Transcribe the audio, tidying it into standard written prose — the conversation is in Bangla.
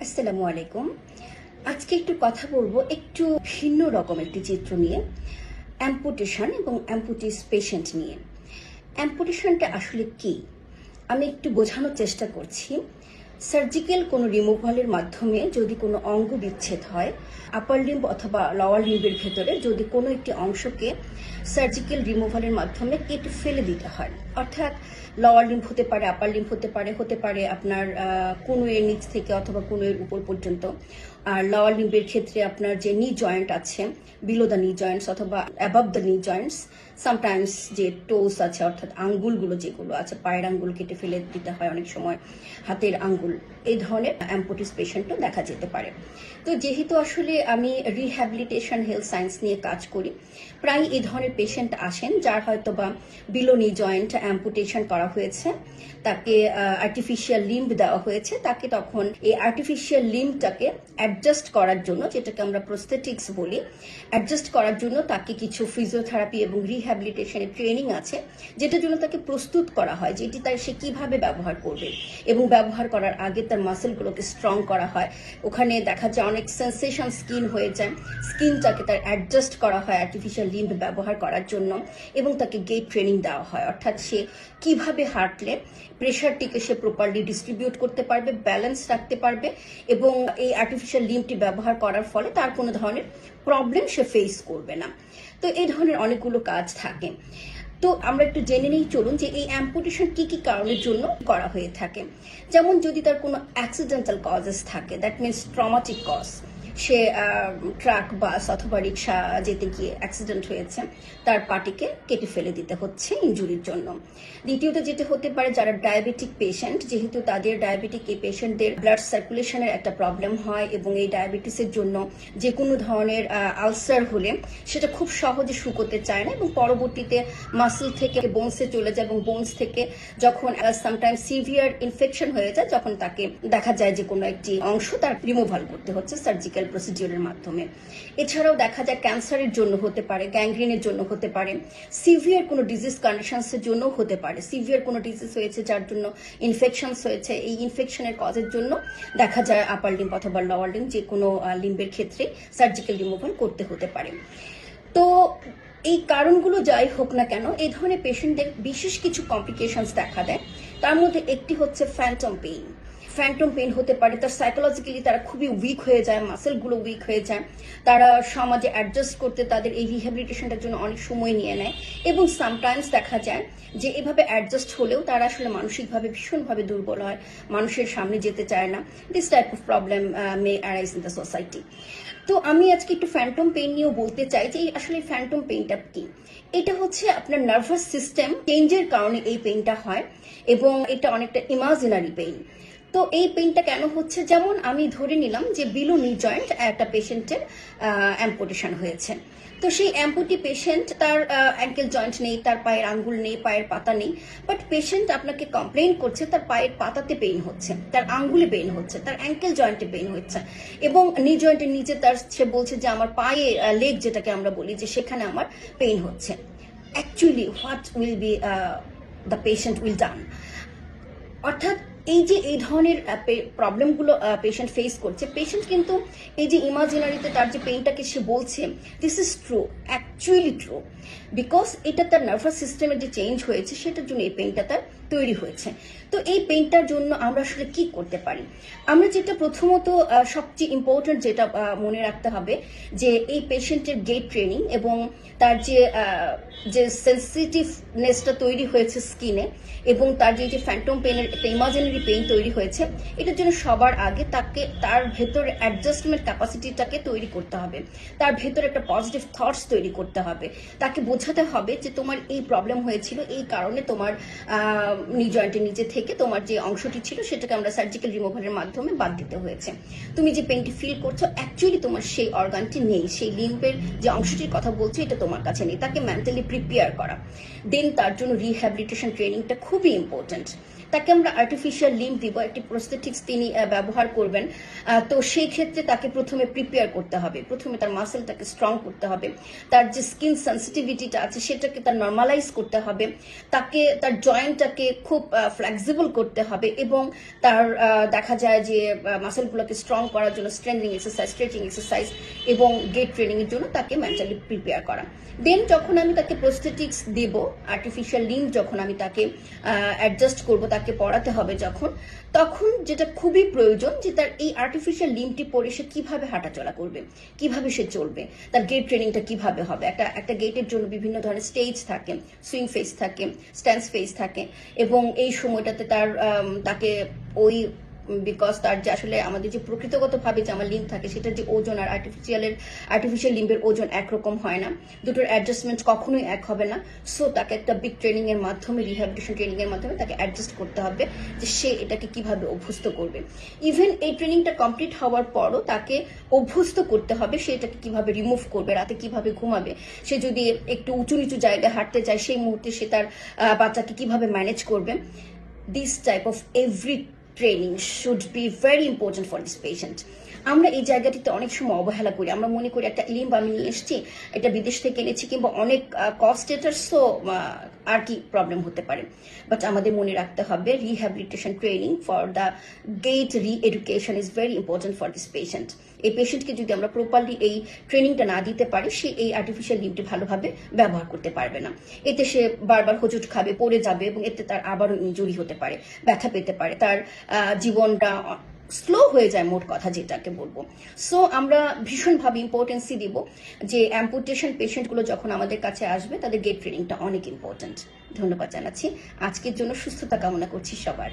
আসসালামু আলাইকুম। আজকে একটু কথা বলবো একটু ভিন্ন রকম একটি চিত্র নিয়ে, অ্যাম্পুটেশন এবং অ্যাম্পুটিস পেশেন্ট নিয়ে। অ্যাম্পুটেশনটা আসলে কি আমি একটু বোঝানোর চেষ্টা করছি। সার্জিক্যাল কোনো রিমুভালের মাধ্যমে যদি কোনো অঙ্গ বিচ্ছেদ হয়, আপার লিম্ব অথবা লোয়ার লিম্বের ভেতরে যদি কোনো একটি অংশকে সার্জিক্যাল রিমুভালের মাধ্যমে কেটে ফেলে দিতে হয়, অর্থাৎ লোয়ার লিম্ব হতে পারে, আপার লিম্ব হতে পারে আপনার কনুয়ের নিচ থেকে অথবা কনুয়ের উপর পর্যন্ত। আর লোয়ার লিম্বের ক্ষেত্রে আপনার যে নি জয়েন্ট আছে, বিলো দ্য নি জয়েন্টস অথবা অ্যাবাভ দ্য নি জয়েন্টস, সামটাইমস যে টোস আছে অর্থাৎ আঙ্গুলগুলো যেগুলো আছে, পায়ের আঙ্গুল কেটে ফেলে দিতে হয় অনেক সময়, হাতের আঙ্গুল, এই ধরনের অ্যাম্পুটিস পেশেন্টও দেখা যেতে পারে। তো যেহেতু আসলে আমি রিহ্যাবিলিটেশন হেলথ সায়েন্স নিয়ে কাজ করি, প্রায় এই ধরনের পেশেন্ট আসেন যার হয়তো বা বিলো নি জয়েন্ট অ্যাম্পুটেশন করা হয়েছে, তাকে আর্টিফিশিয়াল লিম্ব দেওয়া হয়েছে, তাকে তখন এই আর্টিফিশিয়াল লিম্বটাকে অ্যাডজাস্ট করার জন্য, যেটাকে আমরা প্রস্থেটিক্স বলি, অ্যাডজাস্ট করার জন্য তাকে কিছু ফিজিওথেরাপি এবং রিহ্যাবিলিটেশনের ট্রেনিং আছে, যেটার জন্য তাকে প্রস্তুত করা হয় যে এটি তার সে কিভাবে ব্যবহার করবে, এবং ব্যবহার করার আগে তার মাসেলগুলোকে স্ট্রং করা হয়। ওখানে দেখা যায় অনেক সেন্সেশন স্কিন হয়ে যায়, স্কিনটাকে তার অ্যাডজাস্ট করা হয় আর্টিফিশিয়াল লিম্ব ব্যবহার করার জন্য, এবং তাকে গেট ট্রেনিং দেওয়া হয়, অর্থাৎ সে কিভাবে হাঁটলে প্রেশারটিকে সে প্রপারলি ডিস্ট্রিবিউট করতে পারবে, ব্যালেন্স রাখতে পারবে, এবং এই আর্টিফিশিয়াল লিম্বটি ব্যবহার করার ফলে তার কোনো ধরনের প্রবলেম সে ফেস করবে না। তো এই ধরনের অনেকগুলো কাজ থাকে। তো আমরা একটু জেনে নিই, চলুন, যে এই অ্যাম্পুটেশন কি কি কারণের জন্য করা হয়ে থাকে। যেমন যদি তার কোনো অ্যাক্সিডেন্টাল কজেস থাকে, দ্যাট মিনস ট্রমাটিক কজ, সে ট্রাক, বাস অথবা রিক্সা যেতে গিয়ে অ্যাক্সিডেন্ট হয়েছে, তার পাটিকে কেটে ফেলে দিতে হচ্ছে ইনজুরির জন্য। দ্বিতীয়ত যেটা হতে পারে, যারা ডায়াবেটিক পেশেন্ট, যেহেতু তাদের ডায়াবেটিক এই পেশেন্টদের ব্লাড সার্কুলেশনের একটা প্রবলেম হয়, এবং এই ডায়াবেটিসের জন্য যে কোনো ধরনের আলসার হলে সেটা খুব সহজে শুকোতে চায় না, এবং পরবর্তীতে মাসল থেকে বোনসে চলে যায়, এবং বোনস থেকে যখন সামটাইম সিভিয়ার ইনফেকশন হয়ে যায়, যখন তাকে দেখা যায় যে কোনো একটি অংশ তার রিমুভাল করতে হচ্ছে সার্জিক্যাল প্রসিডিউরের মাধ্যমে। এছাড়াও দেখা যায় ক্যান্সারের জন্য হতে পারে, গ্যাংগ্রিনের জন্য হতে পারে, সিভিয়ার কোনো ডিজিজ কন্ডিশনসের জন্য হতে পারে। সিভিয়ার কোনো ডিজিজ হয়েছে যার জন্য ইনফেকশনস হয়েছে, এই ইনফেকশনের কজের জন্য দেখা যায় আপার লিম্ব অথবা লোয়ার লিম্ব যে কোনো লিম্বের ক্ষেত্রে সার্জিক্যাল রিমুভাল করতে হতে পারে। তো এই কারণগুলো যাই হোক না কেন, এই ধরনের পেশেন্টদের বিশেষ কিছু কমপ্লিকেশনস দেখা দেয়। তার মধ্যে একটি হচ্ছে ফ্যান্টম পেইন। ফ্যান্টম পেইন হতে পারে, তার সাইকোলজিক্যালি তারা খুবই উইক হয়ে যায়, মাসেলগুলো উইক হয়ে যায়, তারা সমাজে অ্যাডজাস্ট করতে তাদের এই রিহ্যাবিলিটেশনটার জন্য অনেক সময় নিয়ে নেয়, এবং সামটাইমস দেখা যায় যে এভাবে অ্যাডজাস্ট হলেও তারা আসলে মানসিকভাবে ভীষণভাবে দুর্বল হয়, মানুষের সামনে যেতে চায় না। This type of problem May arise in the society. তো আমি আজকে একটু ফ্যান্টম পেইন নিয়েও বলতে চাই যে আসলে ফ্যান্টম পেইনটা কি। এটা হচ্ছে আপনার নার্ভাস সিস্টেম চেঞ্জের কারণে এই পেইনটা হয়, এবং এটা অনেকটা ইমাজিনারি পেইন। তো এই পেইনটা কেন হচ্ছে, যেমন আমি ধরে নিলাম যে বিলো নি জয়েন্ট একটা পেশেন্টের অ্যাম্পুটেশন হয়েছে। তো সেই অ্যাম্পুটি পেশেন্ট, তার অ্যাঙ্কেল জয়েন্ট নেই, তার পায়ের আঙ্গুল নেই, পায়ের পাতা নেই, বাট পেশেন্ট আপনাকে কমপ্লেইন করছে তার পায়ের পাতাতে পেইন হচ্ছে, তার আঙ্গুলে পেইন হচ্ছে, তার অ্যাঙ্কেল জয়েন্টে পেইন হচ্ছে, এবং নি জয়েন্টের নিচে তার সে বলছে যে আমার পায়ে লেগ যেটাকে আমরা বলি যে সেখানে আমার পেইন হচ্ছে। Actually what will be the patient will done, অর্থাৎ এই যে এই ধরনের প্রবলেমগুলো পেশেন্ট ফেস করছে, পেশেন্ট কিন্তু এই যে ইমাজিনারিতে তার যে পেইনটাকে সে বলছে, this is true, actually true, because এটা তার নার্ভাস সিস্টেমের যে চেঞ্জ হয়েছে সেটার জন্য এই পেইনটা তার তৈরি হয়েছে। তো এই পেইনটার জন্য আমরা আসলে কি করতে পারি? আমরা যেটা প্রথমত সবচেয়ে ইম্পর্টেন্ট যেটা মনে রাখতে হবে, যে এই পেশেন্টের গেট ট্রেনিং এবং তার যে সেন্সিটিভনেসটা তৈরি হয়েছে স্কিনে, এবং তার যে ফ্যান্টম পেইনের একটা ইমাজিনারি পেইন তৈরি হয়েছে, এটার জন্য সবার আগে তাকে তার ভেতরে অ্যাডজাস্টমেন্ট ক্যাপাসিটিটাকে তৈরি করতে হবে, তার ভেতরে একটা পজিটিভ থটস তৈরি করতে হবে, তাকে বোঝাতে হবে যে তোমার এই প্রবলেম হয়েছিল, এই কারণে তোমার নি জয়েন্টের নিচে থেকে তোমার যে অংশটি ছিল সেটাকে আমরা সার্জিক্যাল রিমুভালের মাধ্যমে বাদ দিতে হয়েছে। তুমি যে পেইনটি ফিল করছো, অ্যাকচুয়ালি তোমার সেই অর্গানটি নেই, সেই লিম্বের যে অংশটির কথা বলছো এটা তোমার কাছে নেই। তাকে মেন্টালি প্রিপেয়ার করা, দেন তার জন্য রিহ্যাবিলিটেশন ট্রেনিংটা খুবই ইম্পর্টেন্ট। তাকে আমরা আর্টিফিশিয়াল লিম্ব দিব, একটি প্রস্থেটিক্স তিনি ব্যবহার করবেন। তো সেই ক্ষেত্রে তাকে প্রথমে প্রিপেয়ার করতে হবে, প্রথমে তার মাসেলটাকে স্ট্রং করতে হবে, তার যে স্কিন সেন্সিটিভিটিটা আছে সেটাকে তার নর্মালাইজ করতে হবে, তাকে তার জয়েন্টটাকে খুব ফ্লেক্সিবল করতে হবে, এবং তার দেখা যায় যে মাসেলগুলোকে স্ট্রং করার জন্য স্ট্রেংথেনিং এক্সারসাইজ, স্ট্রেচিং এক্সারসাইজ এবং গেট ট্রেনিং এর জন্য তাকে মেন্টালি প্রিপেয়ার করা। দেন যখন আমি তাকে প্রস্থেটিক্স দেব, আর্টিফিশিয়াল লিম্ব যখন আমি তাকে অ্যাডজাস্ট করব, তাকে পড়াতে হবে তখন যেটা খুবই প্রয়োজন যে তার এই আর্টিফিশিয়াল লিম্বটি পরে সে কিভাবে হাঁটাচলা করবে, কিভাবে সে চলবে, তার গেট ট্রেনিংটা কিভাবে হবে। একটা গেটের জন্য বিভিন্ন ধরনের স্টেজ থাকে, সুইং ফেস থাকে, স্ট্যান্স ফেস থাকে, এবং এই সময়টাতে তাকে ওই বিকজ তার যে আসলে আমাদের যে প্রকৃতিগতভাবে যে আমার লিম্ব থাকে সেটার যে ওজন আর আর্টিফিশিয়াল লিম্বের ওজন একরকম হয় না, দুটোর অ্যাডজাস্টমেন্ট কখনোই এক হবে না। সো তাকে একটা বিগ ট্রেনিং এর মাধ্যমে, রিহ্যাবিলিটেশন ট্রেনিং এর মাধ্যমে তাকে অ্যাডজাস্ট করতে হবে যে সে এটাকে কিভাবে অভ্যস্ত করবে। ইভেন এই ট্রেনিংটা কমপ্লিট হওয়ার পরও তাকে অভ্যস্ত করতে হবে সে এটাকে কিভাবে রিমুভ করবে, রাতে কিভাবে ঘুমাবে, সে যদি একটু উঁচু নিচু জায়গায় হাঁটতে চায় সেই মুহূর্তে সে তার বাচ্চাকে কিভাবে ম্যানেজ করবে। This type of every training should be very important for this patient. আমরা এই জায়গাটিতে অনেক সময় অবহেলা করি, আমরা মনে করি একটা লিম্ব আমি নিয়ে এসেছি, এটা বিদেশ থেকে এনেছি, কিংবা অনেক কস্ট এটার, সো আর কি প্রবলেম হতে পারে। বাট আমাদের মনে রাখতে হবে rehabilitation training for the gait reeducation is very important for this patient. এই পেশেন্টকে যদি আমরা প্রপারলি এই ট্রেনিংটা না দিতে পারি, সে এই আর্টিফিশিয়াল লিম্বটি ভালোভাবে ব্যবহার করতে পারবে না। এতে সে বারবার হোঁচট খাবে, পড়ে যাবে, এবং এতে তার আবারও ইনজুরি হতে পারে, ব্যথা পেতে পারে, তার জীবনটা স্লো হয়ে যায়, মোট কথা যেটাকে বলবো। সো আমরা ভীষণভাবে ইম্পর্টেন্সই দিব যে অ্যাম্পুটেশন পেশেন্টগুলো যখন আমাদের কাছে আসবে তাদের গেট ট্রেনিংটা অনেক ইম্পর্টেন্ট। ধন্যবাদ জানাচ্ছি। আজকের জন্য সুস্থতা কামনা করছি সবার।